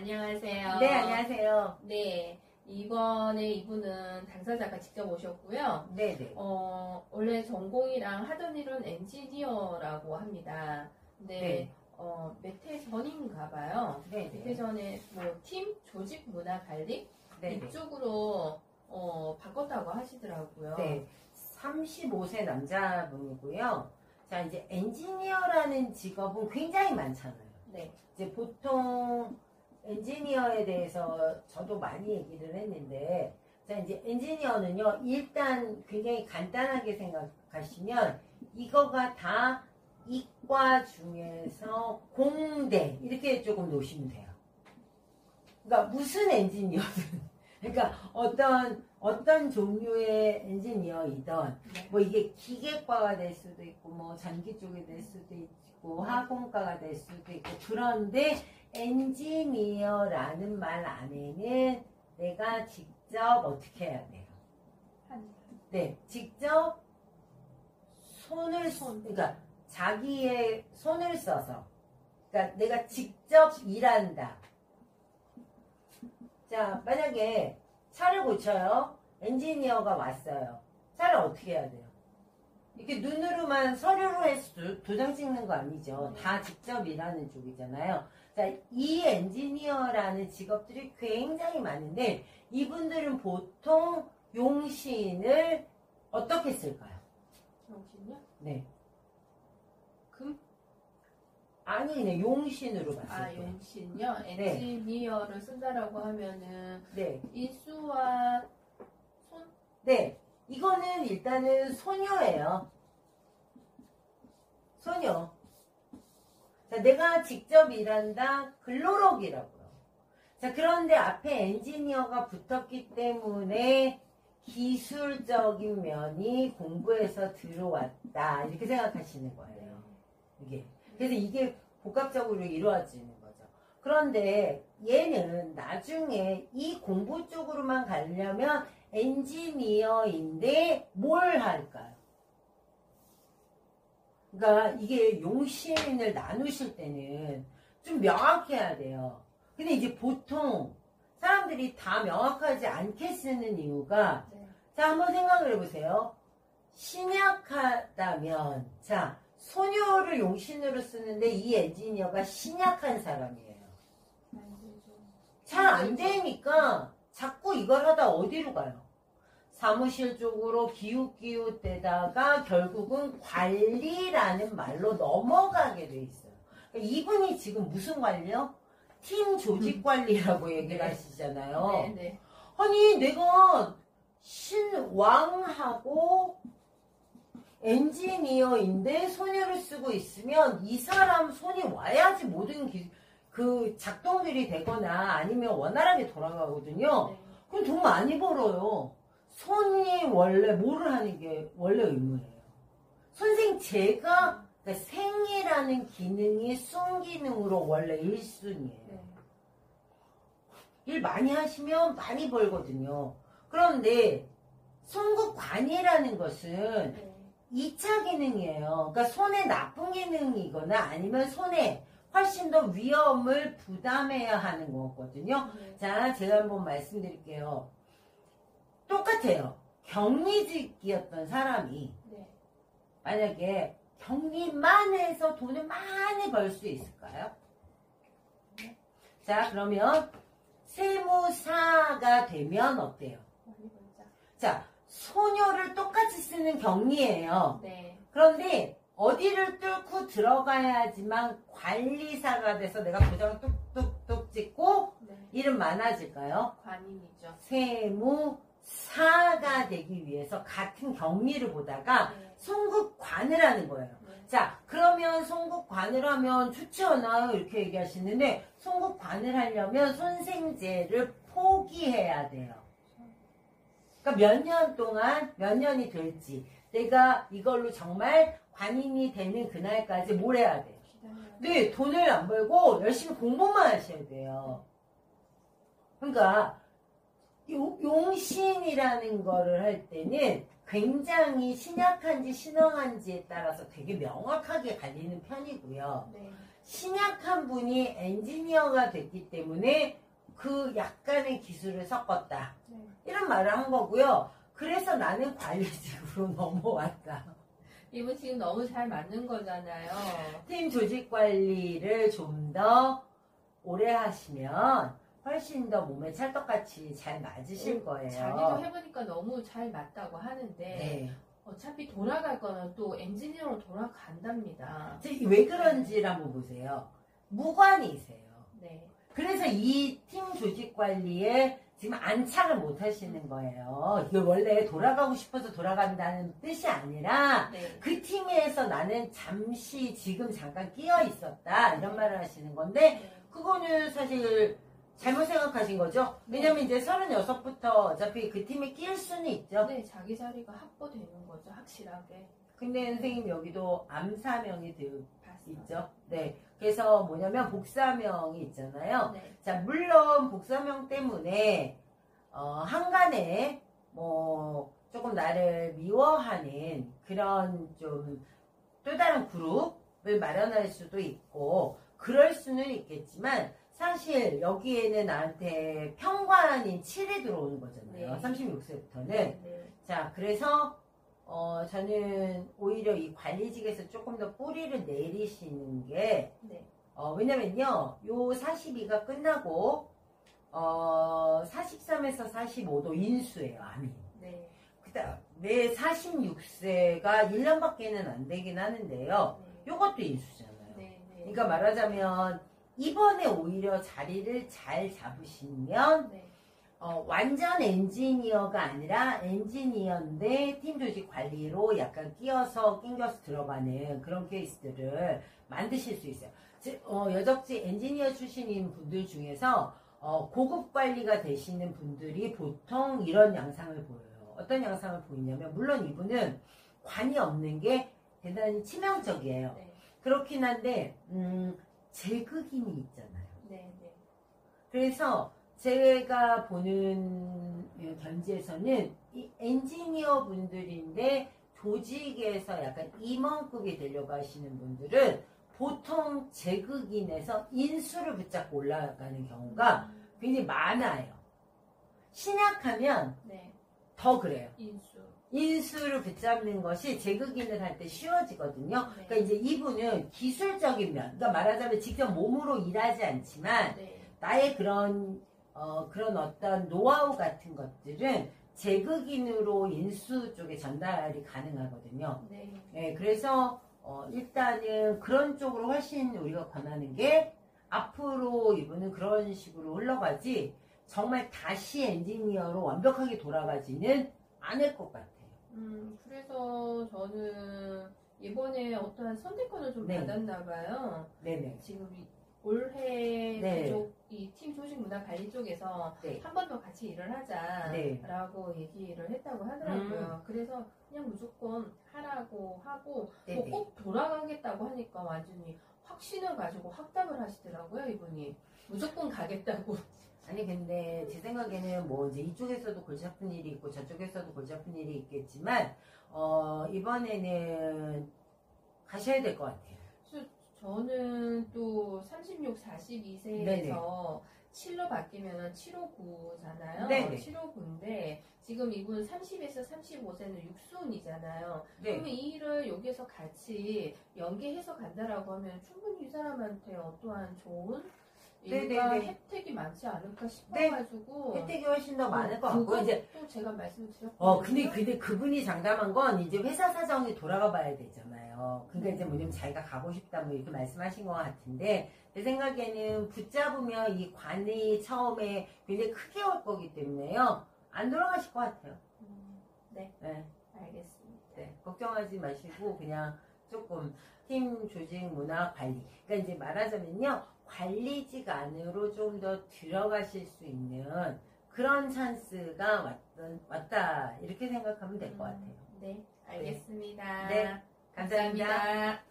안녕하세요. 네, 안녕하세요. 네, 이번에 이분은 당사자가 직접 오셨고요. 네네. 원래 전공이랑 하던 일은 엔지니어라고 합니다. 근데 네. 몇 해 전인가 봐요. 네네. 몇 해 전에 뭐 팀, 조직 문화 관리 네네. 이쪽으로 바꿨다고 하시더라고요. 네. 35세 남자분이고요. 자, 이제 엔지니어라는 직업은 굉장히 많잖아요. 네. 이제 보통 엔지니어에 대해서 저도 많이 얘기를 했는데, 자, 이제 엔지니어는요, 일단 굉장히 간단하게 생각하시면, 이거가 다 이과 중에서 공대, 이렇게 조금 놓으시면 돼요. 그러니까 무슨 엔지니어든, 그러니까 어떤 종류의 엔지니어이든, 네. 뭐 이게 기계과가 될 수도 있고, 뭐 전기 쪽이 될 수도 있고, 화공과가 될 수도 있고, 그런데 엔지니어라는 말 안에는 내가 직접 어떻게 해야 돼요? 네, 직접 그러니까 자기의 손을 써서, 그러니까 내가 직접 일한다. 자, 만약에 차를 고쳐요. 엔지니어가 왔어요. 차를 어떻게 해야 돼요? 이렇게 눈으로만 서류로 해서 도장 찍는 거 아니죠. 다 직접 일하는 쪽이잖아요. 자, 이 엔지니어라는 직업들이 굉장히 많은데 이분들은 보통 용신을 어떻게 쓸까요? 용신요? 네. 금? 아니, 그냥 용신으로 봤을 아, 때. 용신요? 엔지니어를 쓴다라고 하면은 네. 인수와 손? 네. 이거는 일단은 소녀예요. 소녀. 자, 내가 직접 일한다. 근로록이라고요. 자, 그런데 앞에 엔지니어가 붙었기 때문에 기술적인 면이 공부해서 들어왔다. 이렇게 생각하시는 거예요. 이게. 그래서 이게 복합적으로 이루어지는 거죠. 그런데 얘는 나중에 이 공부 쪽으로만 가려면 엔지니어인데 뭘 할까요? 그러니까 이게 용신을 나누실 때는 좀 명확해야 돼요. 근데 이제 보통 사람들이 다 명확하지 않게 쓰는 이유가 자, 한번 생각을 해보세요. 신약하다면 자, 소녀를 용신으로 쓰는데 이 엔지니어가 신약한 사람이에요. 잘 안 되니까 자꾸 이걸 하다 어디로 가요? 사무실 쪽으로 기웃기웃대다가 결국은 관리라는 말로 넘어가게 돼 있어요. 그러니까 이분이 지금 무슨 관리요? 팀 조직 관리라고 얘기를 하시잖아요. 네. 아니 내가 신왕하고 엔지니어인데 소녀를 쓰고 있으면 이 사람 손이 와야지 모든 그 작동들이 되거나 아니면 원활하게 돌아가거든요. 네. 그럼 돈 많이 벌어요. 손이 원래 뭐를 하는 게 원래 의무예요. 선생님 제가 그러니까 생이라는 기능이 순기능으로 원래 1순위예요. 네. 일 많이 하시면 많이 벌거든요. 그런데 손국관이라는 것은 네. 2차 기능이에요. 그러니까 손에 나쁜 기능이거나 아니면 손에 훨씬 더 위험을 부담해야 하는 거거든요. 네. 자, 제가 한번 말씀드릴게요. 똑같아요. 격리직이었던 사람이 네. 만약에 격리만 해서 돈을 많이 벌 수 있을까요? 네. 자, 그러면 세무사가 되면 어때요? 많이 벌자. 자, 소녀를 똑같이 쓰는 격리예요. 네. 그런데 어디를 뚫고 들어가야지만 관리사가 돼서 내가 도장을 뚝뚝뚝 찍고 네. 일은 많아질까요? 관인이죠. 세무사가 되기 위해서 같은 격리를 보다가 네. 송국관을 하는 거예요. 네. 자, 그러면 송국관을 하면 좋지 않아요? 이렇게 얘기하시는데 송국관을 하려면 손생제를 포기해야 돼요. 그러니까 몇 년 동안 몇 년이 될지 내가 이걸로 정말 관인이 되는 그날까지 뭘 해야 돼요? 네, 돈을 안 벌고 열심히 공부만 하셔야 돼요. 그러니까 용신이라는 거를 할 때는 굉장히 신약한지 신흥한지에 따라서 되게 명확하게 갈리는 편이고요. 네. 신약한 분이 엔지니어가 됐기 때문에 그 약간의 기술을 섞었다. 네. 이런 말을 한 거고요. 그래서 나는 관리직으로 넘어왔다. 이분 지금 너무 잘 맞는 거잖아요. 팀 조직 관리를 좀 더 오래 하시면 훨씬 더 몸에 찰떡같이 잘 맞으실 거예요. 자기도 해보니까 너무 잘 맞다고 하는데 네. 어차피 돌아갈 거는 또 엔지니어로 돌아간답니다. 왜 그런지를 한번 보세요. 무관이세요. 네. 그래서 이 팀 조직 관리에 지금 안착을 못 하시는 거예요. 이게 원래 돌아가고 싶어서 돌아간다는 뜻이 아니라 네. 그 팀에서 나는 잠시 지금 잠깐 끼어 있었다 이런 말을 하시는 건데 그거는 사실 잘못 생각하신 거죠. 왜냐면 이제 36부터 어차피 그 팀에 끼일 수는 있죠. 네, 자기 자리가 확보되는 거죠, 확실하게. 근데 선생님 여기도 암사명이 되어 봤어요. 있죠. 네. 그래서 뭐냐면 복사명이 있잖아요. 네. 자, 물론 복사명 때문에 한간에 뭐 조금 나를 미워하는 그런 좀 또 다른 그룹을 마련할 수도 있고 그럴 수는 있겠지만 사실 여기에는 나한테 평관인 7이 들어오는 거잖아요. 네. 36세부터는. 네. 자, 그래서 저는 오히려 이 관리직에서 조금 더 뿌리를 내리시는 게 네. 왜냐면요, 요 42가 끝나고 43에서 45도 인수예요, 암이. 네. 그다음에 46세가 1년밖에는 안 되긴 하는데요. 요것도 인수잖아요. 네. 네. 그러니까 말하자면 이번에 오히려 자리를 잘 잡으시면 네. 완전 엔지니어가 아니라 엔지니어인데 팀 조직 관리로 약간 낑겨서 들어가는 그런 케이스들을 만드실 수 있어요. 여적지 엔지니어 출신인 분들 중에서 고급 관리가 되시는 분들이 보통 이런 양상을 보여요. 어떤 양상을 보이냐면 물론 이분은 관이 없는 게 대단히 치명적이에요. 네. 그렇긴 한데 제극인이 있잖아요. 네. 네. 그래서 제가 보는 견지에서는 이 엔지니어 분들인데 조직에서 약간 임원급이 되려고 하시는 분들은 보통 제극인에서 인수를 붙잡고 올라가는 경우가 굉장히 많아요. 신약하면 네. 더 그래요. 인수. 인수를 붙잡는 것이 제극인을 할 때 쉬워지거든요. 네. 그러니까 이제 이분은 기술적인 면, 그러니까 말하자면 직접 몸으로 일하지 않지만 네. 나의 그런 어떤 노하우 같은 것들은 제극인으로 인수 쪽에 전달이 가능하거든요. 네. 네, 그래서 일단은 그런 쪽으로 훨씬 우리가 권하는 게 앞으로 이분은 그런 식으로 흘러가지 정말 다시 엔지니어로 완벽하게 돌아가지는 않을 것 같아요. 그래서 저는 이번에 어떠한 선택권을 좀 네. 받았나 봐요. 네네. 지금 올해 네. 그쪽 이 팀 조직 문화 관리 쪽에서 네. 한 번 더 같이 일을 하자라고 네. 얘기를 했다고 하더라고요. 그래서 그냥 무조건 하라고 하고 네네. 뭐 꼭 돌아가겠다고 하니까 완전히 확신을 가지고 확답을 하시더라고요, 이분이. 무조건 가겠다고. 아니 근데 제 생각에는 뭐 이제 이쪽에서도 골치 아픈 일이 있고 저쪽에서도 골치 아픈 일이 있겠지만 이번에는 가셔야 될 것 같아요. 그래서 저는 또 36, 42세에서 7로 바뀌면 759잖아요. 네네. 759인데 지금 이분 30에서 35세는 육순이잖아요. 네. 그러면 이 일을 여기에서 같이 연계해서 간다라고 하면 충분히 이 사람한테 어떠한 좋은 일과 네네네. 혜택이 많지 않을까 싶어가지고 혜택이 훨씬 더 많을 것 같고 이제 또 제가 말씀드렸거든요. 근데 그분이 장담한 건 이제 회사 사정이 돌아가 봐야 되잖아요. 그러니까 이제 뭐냐면 자기가 가고 싶다 뭐 이렇게 말씀하신 것 같은데 제 생각에는 붙잡으면 이 관이 처음에 굉장히 크게 올 거기 때문에요. 안 돌아가실 것 같아요. 네, 네. 알겠습니다. 네, 걱정하지 마시고 그냥 조금 팀 조직 문화 관리. 그러니까 이제 말하자면요. 관리직 안으로 좀 더 들어가실 수 있는 그런 찬스가 왔다. 이렇게 생각하면 될 것 같아요. 네, 알겠습니다. 네, 감사합니다. 감사합니다.